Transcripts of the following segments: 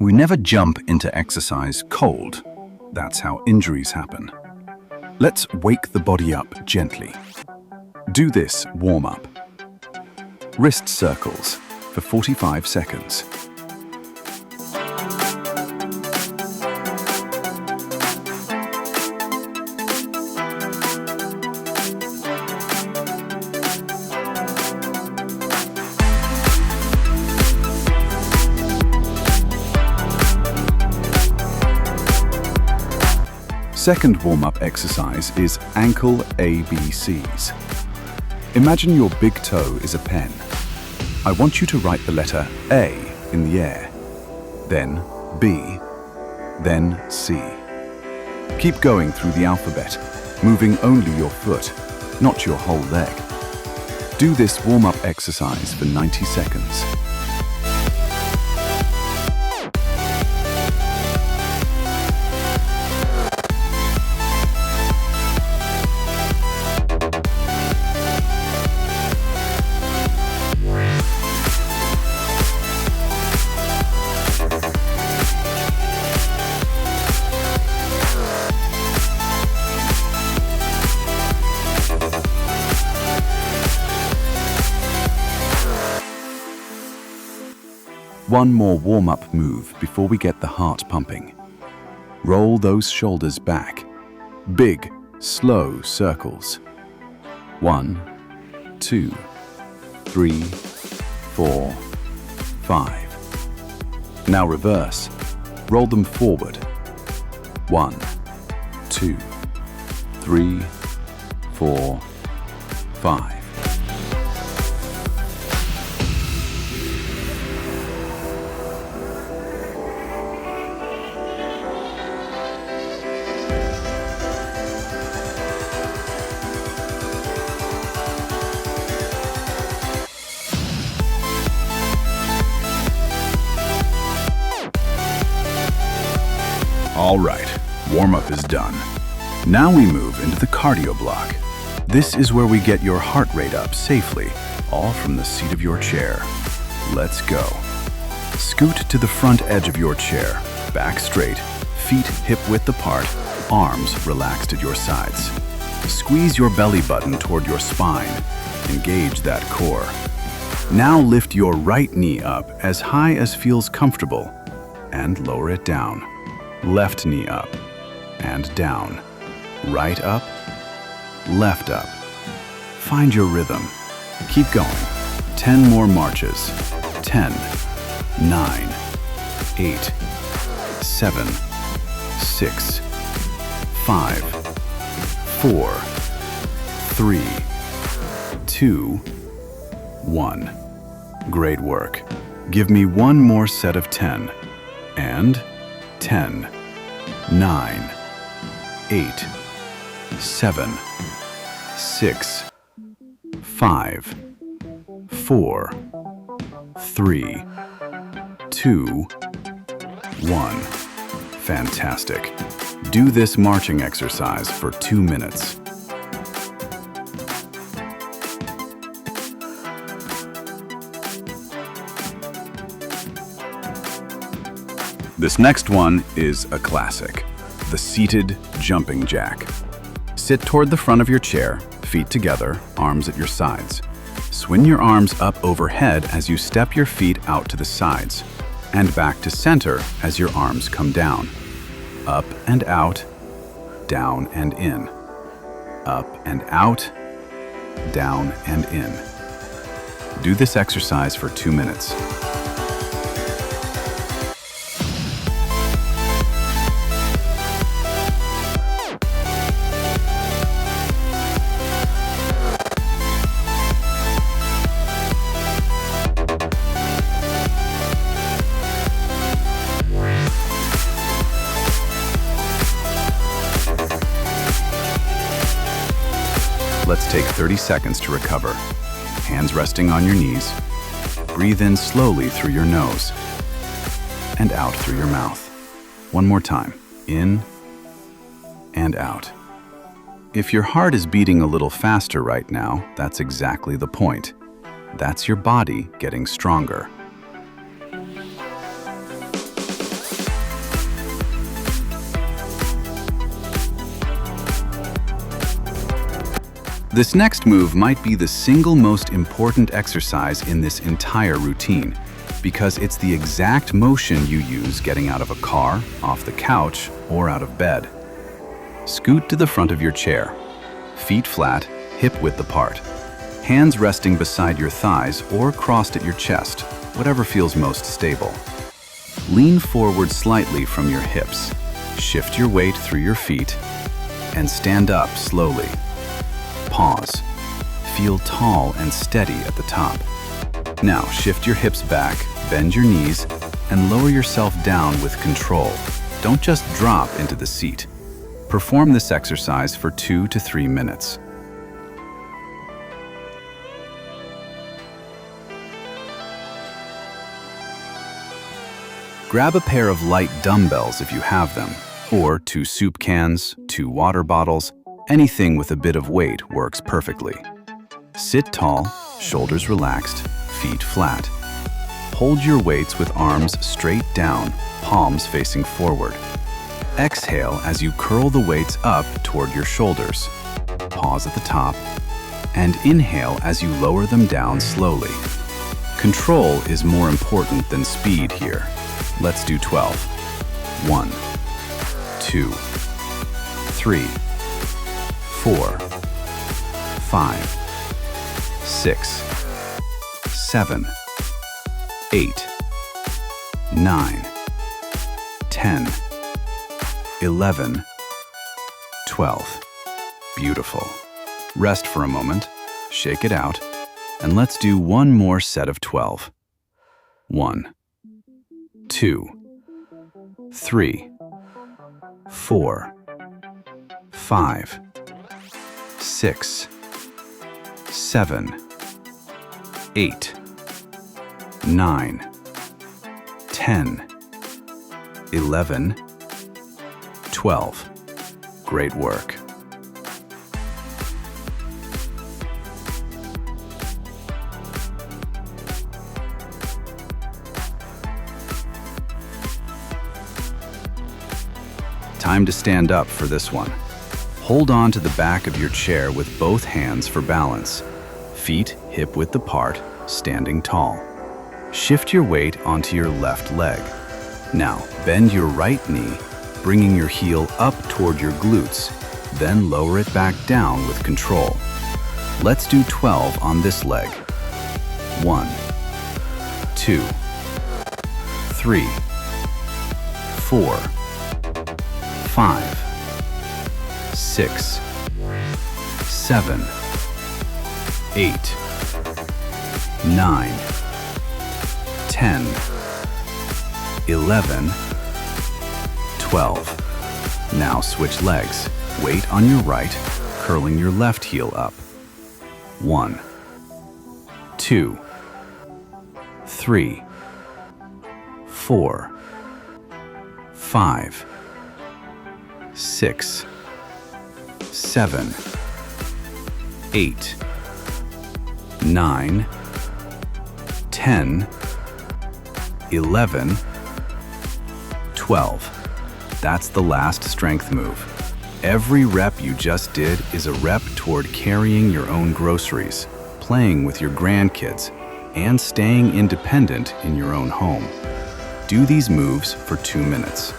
We never jump into exercise cold. That's how injuries happen. Let's wake the body up gently. Do this warm-up. Wrist circles for 45 seconds. Second warm-up exercise is ankle ABCs. Imagine your big toe is a pen. I want you to write the letter A in the air, then B, then C. Keep going through the alphabet, moving only your foot, not your whole leg. Do this warm-up exercise for 90 seconds. One more warm-up move before we get the heart pumping. Roll those shoulders back. Big, slow circles. 1, 2, 3, 4, 5. Now reverse. Roll them forward. 1, 2, 3, 4, 5. All right, warm-up is done. Now we move into the cardio block. This is where we get your heart rate up safely, all from the seat of your chair. Let's go. Scoot to the front edge of your chair, back straight, feet hip-width apart, arms relaxed at your sides. Squeeze your belly button toward your spine. Engage that core. Now lift your right knee up as high as feels comfortable and lower it down. Left knee up and down. Right up, left up. Find your rhythm. Keep going. 10 more marches. 10, 9, 8, 7, 6, 5, 4, 3, 2, 1. Great work. Give me one more set of 10. And 10, 9, 8, 7, 6, 5, 4, 3, 2, 1. Fantastic. Do this marching exercise for 2 minutes. This next one is a classic, the seated jumping jack. Sit toward the front of your chair, feet together, arms at your sides. Swing your arms up overhead as you step your feet out to the sides, and back to center as your arms come down. Up and out, down and in. Up and out, down and in. Do this exercise for 2 minutes. Let's take 30 seconds to recover. Hands resting on your knees. Breathe in slowly through your nose and out through your mouth. One more time. In and out. If your heart is beating a little faster right now, that's exactly the point. That's your body getting stronger. This next move might be the single most important exercise in this entire routine, because it's the exact motion you use getting out of a car, off the couch, or out of bed. Scoot to the front of your chair. Feet flat, hip width apart. Hands resting beside your thighs or crossed at your chest, whatever feels most stable. Lean forward slightly from your hips. Shift your weight through your feet and stand up slowly. Pause. Feel tall and steady at the top. Now shift your hips back, bend your knees, and lower yourself down with control. Don't just drop into the seat. Perform this exercise for 2 to 3 minutes. Grab a pair of light dumbbells if you have them, or 2 soup cans, 2 water bottles. Anything with a bit of weight works perfectly. Sit tall, shoulders relaxed, feet flat. Hold your weights with arms straight down, palms facing forward. Exhale as you curl the weights up toward your shoulders. Pause at the top, and inhale as you lower them down slowly. Control is more important than speed here. Let's do 12. 1, 2, 3, 4, 5, 6, 7, 8, 9, 10, 11, 12. Beautiful. Rest for a moment, shake it out, and let's do one more set of 12. 1, 2, 3, 4, 5, 6, 7, 8, 9, 10, 11, 12. Great work. Time to stand up for this one. Hold on to the back of your chair with both hands for balance. Feet hip width apart, standing tall. Shift your weight onto your left leg. Now, bend your right knee, bringing your heel up toward your glutes, then lower it back down with control. Let's do 12 on this leg. 1, 2, 3, 4, 5, 6, 7, 8, 9, 10, 11, 12. Now switch legs. Weight on your right, curling your left heel up. 1, 2, 3, 4, 5, 6, 7, 8, 9, 10, 11, 12. That's the last strength move. Every rep you just did is a rep toward carrying your own groceries, playing with your grandkids, and staying independent in your own home. Do these moves for 2 minutes.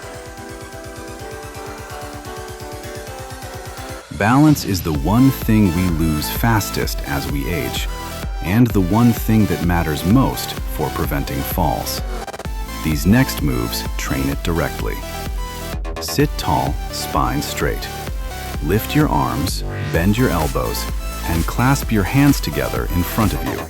Balance is the one thing we lose fastest as we age, and the one thing that matters most for preventing falls. These next moves train it directly. Sit tall, spine straight. Lift your arms, bend your elbows, and clasp your hands together in front of you.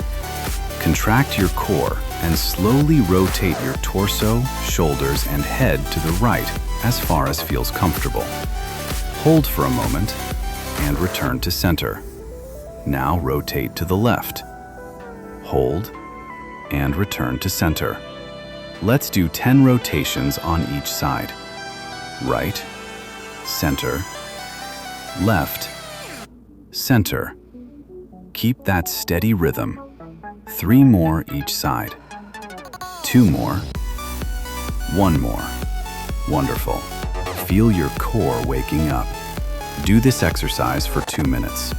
Contract your core and slowly rotate your torso, shoulders, and head to the right as far as feels comfortable. Hold for a moment and return to center. Now rotate to the left. Hold and return to center. Let's do 10 rotations on each side. Right, center, left, center. Keep that steady rhythm. 3 more each side. 2 more. 1 more. Wonderful. Feel your core waking up. Do this exercise for 2 minutes.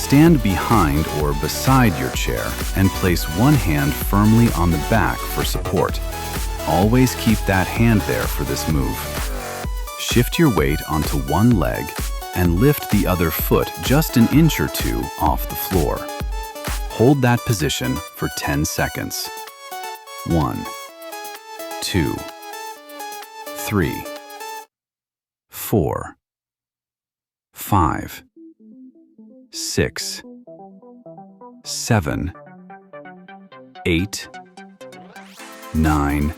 Stand behind or beside your chair and place one hand firmly on the back for support. Always keep that hand there for this move. Shift your weight onto one leg and lift the other foot just an inch or two off the floor. Hold that position for 10 seconds. 1, 2, 3, 4, 5, 6, 7, 8, 9,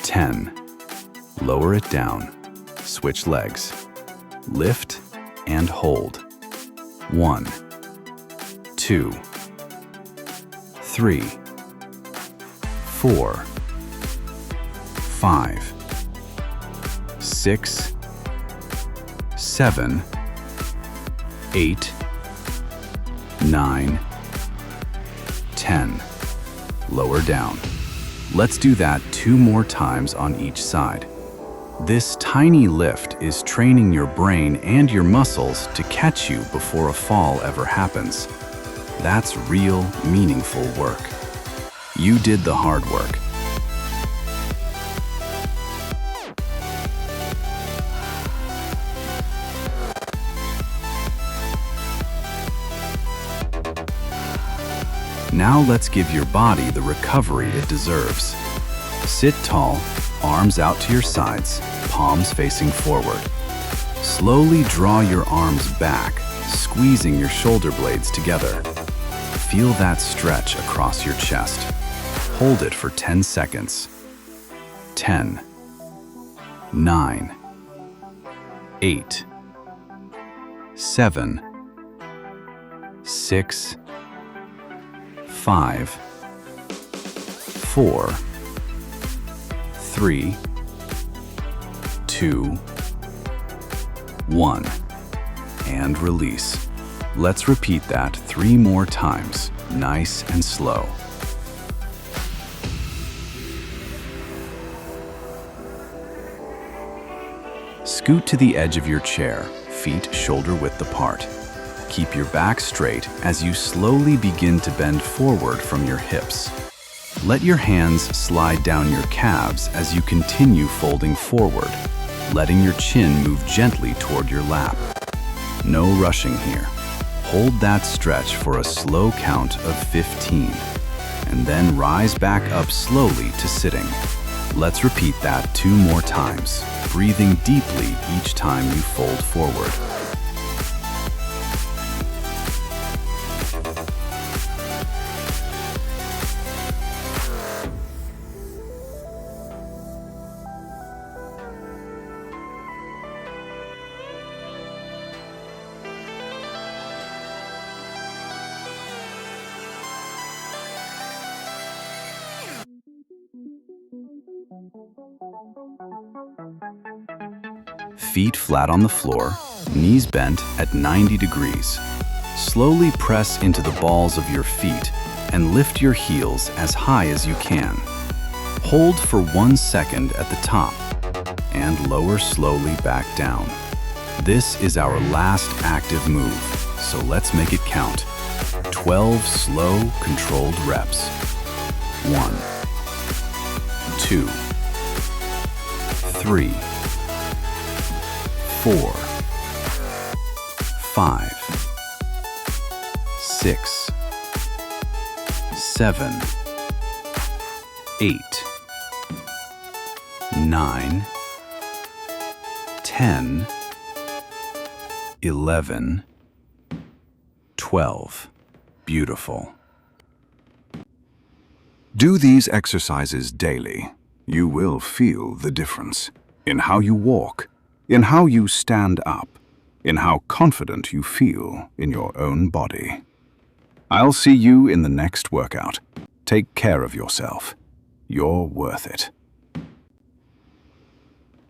10. Lower it down. Switch legs. Lift and hold. 1, 2, 3, 4, 5, 6, 7, 8, 9, 10. Lower down. Let's do that 2 more times on each side. This tiny lift is training your brain and your muscles to catch you before a fall ever happens. That's real, meaningful work. You did the hard work. Now let's give your body the recovery it deserves. Sit tall, arms out to your sides, palms facing forward. Slowly draw your arms back, squeezing your shoulder blades together. Feel that stretch across your chest. Hold it for 10 seconds. 10, 9, 8, 7, 6, 5, 4, 3, 2, 1, and release. Let's repeat that 3 more times, nice and slow. Scoot to the edge of your chair, feet shoulder-width apart. Keep your back straight as you slowly begin to bend forward from your hips. Let your hands slide down your calves as you continue folding forward, letting your chin move gently toward your lap. No rushing here. Hold that stretch for a slow count of 15, and then rise back up slowly to sitting. Let's repeat that 2 more times, breathing deeply each time you fold forward. Feet flat on the floor, knees bent at 90 degrees. Slowly press into the balls of your feet and lift your heels as high as you can. Hold for 1 second at the top and lower slowly back down. This is our last active move, so let's make it count. 12 slow, controlled reps. 1, 2, 3, 4, 5, 6, 7, 8, 9, 10, 11, 12. Beautiful. Do these exercises daily. You will feel the difference in how you walk, in how you stand up, in how confident you feel in your own body. I'll see you in the next workout. Take care of yourself. You're worth it.